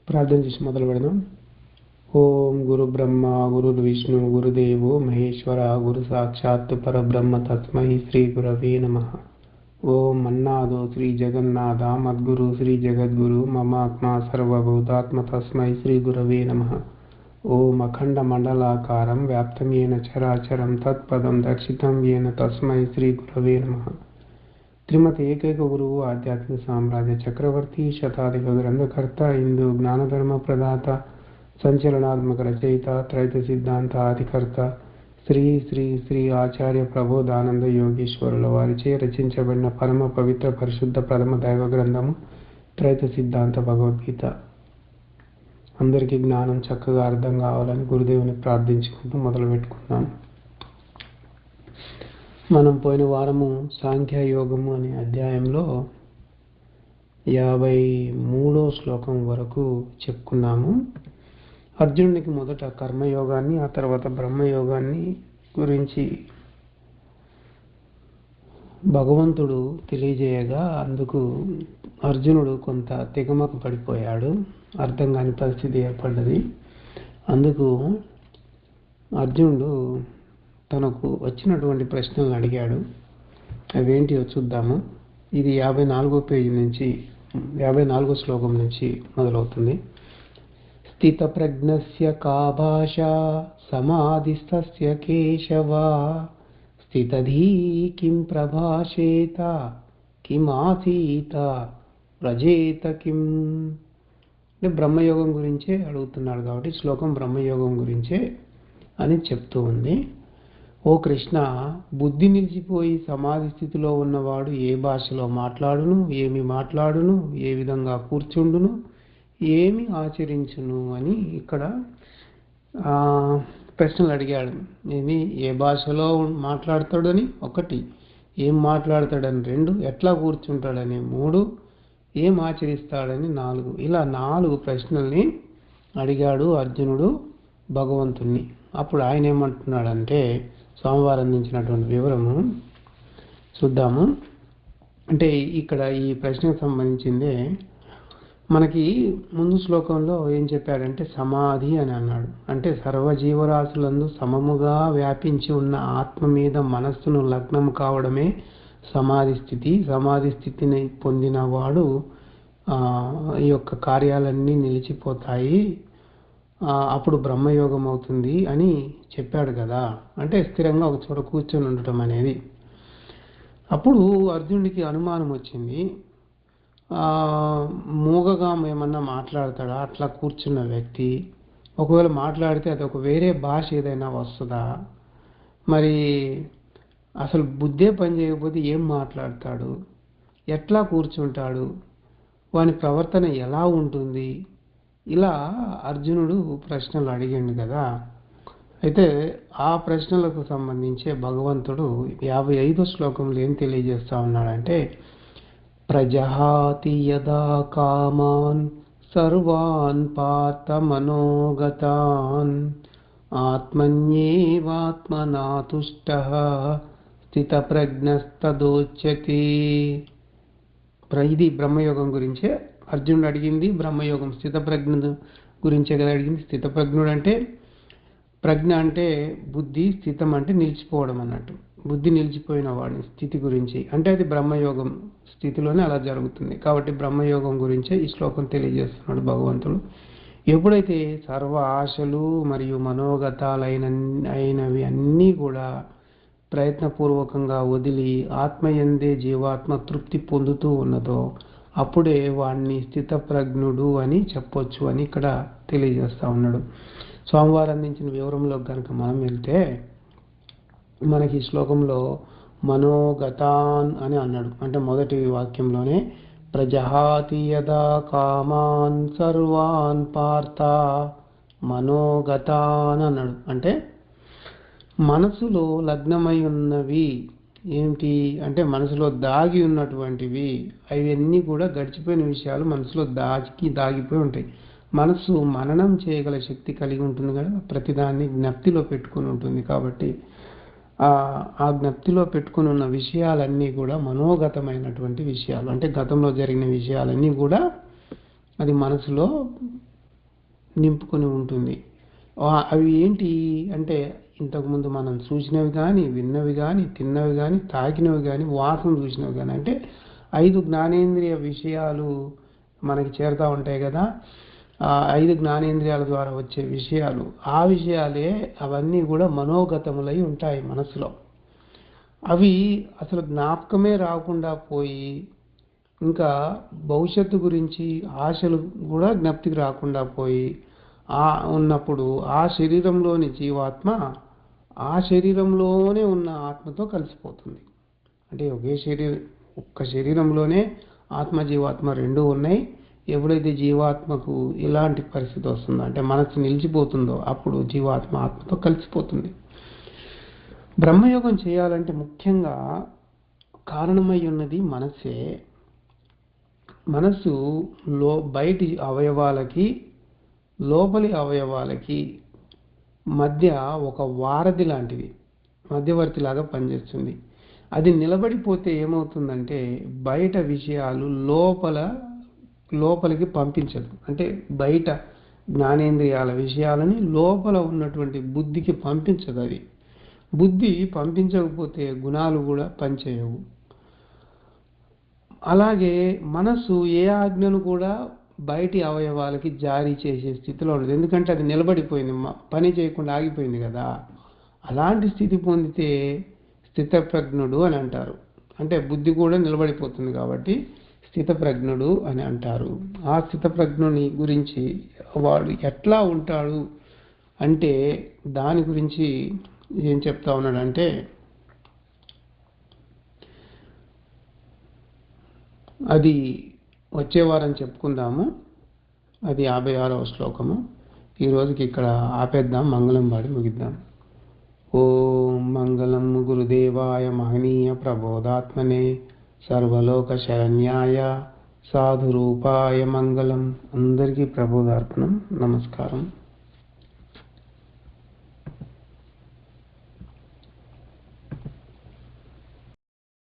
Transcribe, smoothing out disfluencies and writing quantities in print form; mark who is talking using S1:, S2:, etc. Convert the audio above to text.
S1: ప్రార్థన చేసి మొదలు పెడదాం. ఓం గురు బ్రహ్మ గురు విష్ణు గురుదేవో మహేశ్వర గురు సాక్షాత్ పరబ్రహ్మ తస్మై శ్రీ గురవే నమః. ఓం మన్నాదో శ్రీ జగన్నాథ మద్గురు శ్రీ జగద్గురు మమాత్మ సర్వభూతాత్మ తస్మై శ్రీ గురవే నమః. ఓం అఖండ మండలాకారం వ్యాప్తం ఏన చరాచరం తత్పదం దర్శితం ఏన తస్మై శ్రీ గురవే నమః. శ్రీమతి ఏకైక గురువు ఆధ్యాత్మిక సామ్రాజ్య చక్రవర్తి శతాధిక గ్రంథకర్త హిందూ జ్ఞానధర్మ ప్రదాత సంచలనాత్మక రచయిత త్రైత సిద్ధాంత ఆదికర్త శ్రీ శ్రీ శ్రీ ఆచార్య ప్రబోధానంద యోగీశ్వరుల వారిచే రచించబడిన పరమ పవిత్ర పరిశుద్ధ ప్రథమ దైవ గ్రంథము త్రైత సిద్ధాంత భగవద్గీత. అందరికీ జ్ఞానం చక్కగా అర్థం కావాలని గురుదేవుని ప్రార్థించుకుంటూ మొదలు పెట్టుకున్నాం. మనం పోయిన వారము సాంఖ్యయోగము అనే అధ్యాయంలో 53వ శ్లోకం వరకు చెప్పుకున్నాము. అర్జునుడికి మొదట కర్మయోగాన్ని ఆ తర్వాత బ్రహ్మయోగాన్ని గురించి భగవంతుడు తెలియజేయగా అందుకు అర్జునుడు కొంత తెగమక పడిపోయాడు. అర్థం కాని పరిస్థితి ఏర్పడ్డది. అందుకు అర్జునుడు తనకు వచ్చినటువంటి ప్రశ్నలను అడిగాడు. అవేంటియో చూద్దాము. ఇది 54వ పేజీ నుంచి 54వ శ్లోకం నుంచి మొదలవుతుంది. స్థితప్రజ్ఞస్య కా భాషా సమాధిస్థస్య కేశవ స్థితధీ కిం ప్రభాషేత కిమాసీత వ్రజేత కిం. అంటే బ్రహ్మయోగం గురించే అడుగుతున్నాడు కాబట్టి శ్లోకం బ్రహ్మయోగం గురించే అని చెప్తూ ఉంది. ఓ కృష్ణ, బుద్ధి నిలిచిపోయి సమాధి స్థితిలో ఉన్నవాడు ఏ భాషలో మాట్లాడును, ఏమి మాట్లాడును, ఏ విధంగా కూర్చుండును, ఏమి ఆచరించును అని ఇక్కడ ప్రశ్నలు అడిగాడు. ఏమి ఏ భాషలో మాట్లాడతాడని 1, ఏం మాట్లాడతాడని 2, ఎట్లా కూర్చుంటాడని 3, ఏం ఆచరిస్తాడని 4. ఇలా 4 ప్రశ్నల్ని అడిగాడు అర్జునుడు భగవంతుణ్ణి. అప్పుడు ఆయన ఏమంటున్నాడంటే, స్వామివారు అందించినటువంటి వివరము చూద్దాము. అంటే ఇక్కడ ఈ ప్రశ్నకు సంబంధించిందే మనకి ముందు శ్లోకంలో ఏం చెప్పాడంటే సమాధి అని అన్నాడు. అంటే సర్వజీవరాశులందు సమముగా వ్యాపించి ఉన్న ఆత్మ మీద మనస్సును లగ్నం కావడమే సమాధి స్థితి. సమాధి స్థితిని పొందిన వాడు ఈ యొక్క కార్యాలన్నీ నిలిచిపోతాయి, అప్పుడు బ్రహ్మయోగం అవుతుంది అని చెప్పాడు కదా. అంటే స్థిరంగా ఒక చోట కూర్చొని ఉండటం అనేది. అప్పుడు అర్జునుడికి అనుమానం వచ్చింది. మూగగా ఏమన్నా మాట్లాడతాడా అట్లా కూర్చున్న వ్యక్తి? ఒకవేళ మాట్లాడితే అది ఒక వేరే భాష ఏదైనా వస్తుందా? మరి అసలు బుద్ధే పని చేయకపోతే ఏం మాట్లాడతాడు? ఎట్లా కూర్చుంటాడు? వాని ప్రవర్తన ఎలా ఉంటుంది? ఇలా అర్జునుడు ప్రశ్నలు అడిగిండు కదా. అయితే ఆ ప్రశ్నలకు సంబంధించే భగవంతుడు 55వ శ్లోకంలో ఏం తెలియజేస్తా ఉన్నాడంటే, ప్రజహాతి యదా కామాన్ సర్వాన్ పార్థ మనోగతాన్ ఆత్మన్యేవాత్మనా తుష్టః స్థితప్రజ్ఞస్తదోచ్యతే. ఇది బ్రహ్మయోగం గురించే అర్జునుడు అడిగింది. బ్రహ్మయోగం స్థితప్రజ్ఞ గురించే కదా అడిగింది. స్థితప్రజ్ఞుడు అంటే, ప్రజ్ఞ అంటే బుద్ధి, స్థితం అంటే నిలిచిపోవడం అన్నట్టు. బుద్ధి నిలిచిపోయిన వాడిని స్థితి గురించి అంటే అది బ్రహ్మయోగం స్థితిలోనే అలా జరుగుతుంది. కాబట్టి బ్రహ్మయోగం గురించే ఈ శ్లోకం తెలియజేస్తున్నాడు భగవంతుడు. ఎప్పుడైతే సర్వ ఆశలు మరియు మనోగతాలైనవి అన్నీ కూడా ప్రయత్నపూర్వకంగా వదిలి ఆత్మయందే జీవాత్మ తృప్తి పొందుతూ ఉన్నదో అప్పుడే వాడిని స్థితప్రజ్ఞుడు అని చెప్పొచ్చు అని ఇక్కడ తెలియజేస్తా ఉన్నాడు. స్వామివారు అందించిన వివరంలో కనుక మనం వెళ్తే మనకి ఈ శ్లోకంలో మనోగతాన్ అని అన్నాడు. అంటే మొదటి వాక్యంలోనే ప్రజహాతి యదా కామాన్ సర్వాన్ పార్థ మనోగతాన్ అన్నాడు. అంటే మనసులో లగ్నమై ఉన్నవి ఏమిటి అంటే మనసులో దాగి ఉన్నటువంటివి అవన్నీ కూడా గడిచిపోయిన విషయాలు మనసులో దాగిపోయి ఉంటాయి. మనసు మననం చేయగల శక్తి కలిగి ఉంటుంది కదా, ప్రతిదాన్ని జ్ఞప్తిలో పెట్టుకుని ఉంటుంది. కాబట్టి ఆ జ్ఞప్తిలో పెట్టుకుని ఉన్న విషయాలన్నీ కూడా మనోగతమైనటువంటి విషయాలు. అంటే గతంలో జరిగిన విషయాలన్నీ కూడా అది మనసులో నింపుకొని ఉంటుంది. అవి ఏంటి అంటే ఇంతకుముందు మనం చూసినవి కానీ, విన్నవి కానీ, తిన్నవి కానీ, తాకినవి కానీ, వాసన చూసినవి కానీ, అంటే 5 జ్ఞానేంద్రియ విషయాలు మనకి చేరుతూ ఉంటాయి కదా. ఆ 5 జ్ఞానేంద్రియాల ద్వారా వచ్చే విషయాలు, ఆ విషయాలే అవన్నీ కూడా మనోగతములై ఉంటాయి మనసులో. అవి అసలు జ్ఞాపకమే రాకుండా పోయి, ఇంకా భవిష్యత్తు గురించి ఆశలు కూడా జ్ఞప్తికి రాకుండా పోయి ఉన్నప్పుడు ఆ శరీరంలోని జీవాత్మ ఆ శరీరంలోనే ఉన్న ఆత్మతో కలిసిపోతుంది. అంటే ఒక్క శరీరంలోనే ఆత్మ జీవాత్మ రెండు ఉన్నాయి. ఎప్పుడైతే జీవాత్మకు ఇలాంటి పరిస్థితి వస్తుందో, అంటే మనసు నిలిచిపోతుందో, అప్పుడు జీవాత్మ ఆత్మతో కలిసిపోతుంది. బ్రహ్మయోగం చేయాలంటే ముఖ్యంగా కారణమై ఉన్నది మనస్సే. మనస్సు బయటి అవయవాలకి, లోపలి అవయవాలకి మధ్య ఒక వారధి లాంటిది, మధ్యవర్తిలాగా పనిచేస్తుంది. అది నిలబడిపోతే ఏమవుతుందంటే బయట విషయాలు లోపలికి పంపించదు. అంటే బయట జ్ఞానేంద్రియాల విషయాలని లోపల ఉన్నటువంటి బుద్ధికి పంపించదు. అది బుద్ధి పంపించకపోతే గుణాలు కూడా పనిచేయవు. అలాగే మనసు ఏ ఆజ్ఞను కూడా బయటి అవయవాలకి జారీ చేసే స్థితిలో ఉండదు. ఎందుకంటే అది నిలబడిపోయింది, పని చేయకుండా ఆగిపోయింది కదా. అలాంటి స్థితి పొందితే స్థితప్రజ్ఞుడు అని అంటారు. అంటే బుద్ధి కూడా నిలబడిపోతుంది కాబట్టి స్థితప్రజ్ఞుడు అని అంటారు. ఆ స్థితప్రజ్ఞుని గురించి వాడు ఎట్లా ఉంటాడు అంటే దాని గురించి ఏం చెప్తా ఉన్నాడంటే, అది వచ్చే వారం చెప్పుకుందాము. అది 56వ శ్లోకము. ఈ రోజుకి ఇక్కడ ఆపేద్దాం, మంగళం పాడి ముగిద్దాం. ఓం మంగళం గురుదేవాయ మహనీయ ప్రబోధాత్మనే సర్వలోక శరణ్యాయ సాధురూపాయ మంగళం. అందరికీ ప్రబోధార్పణం. నమస్కారం.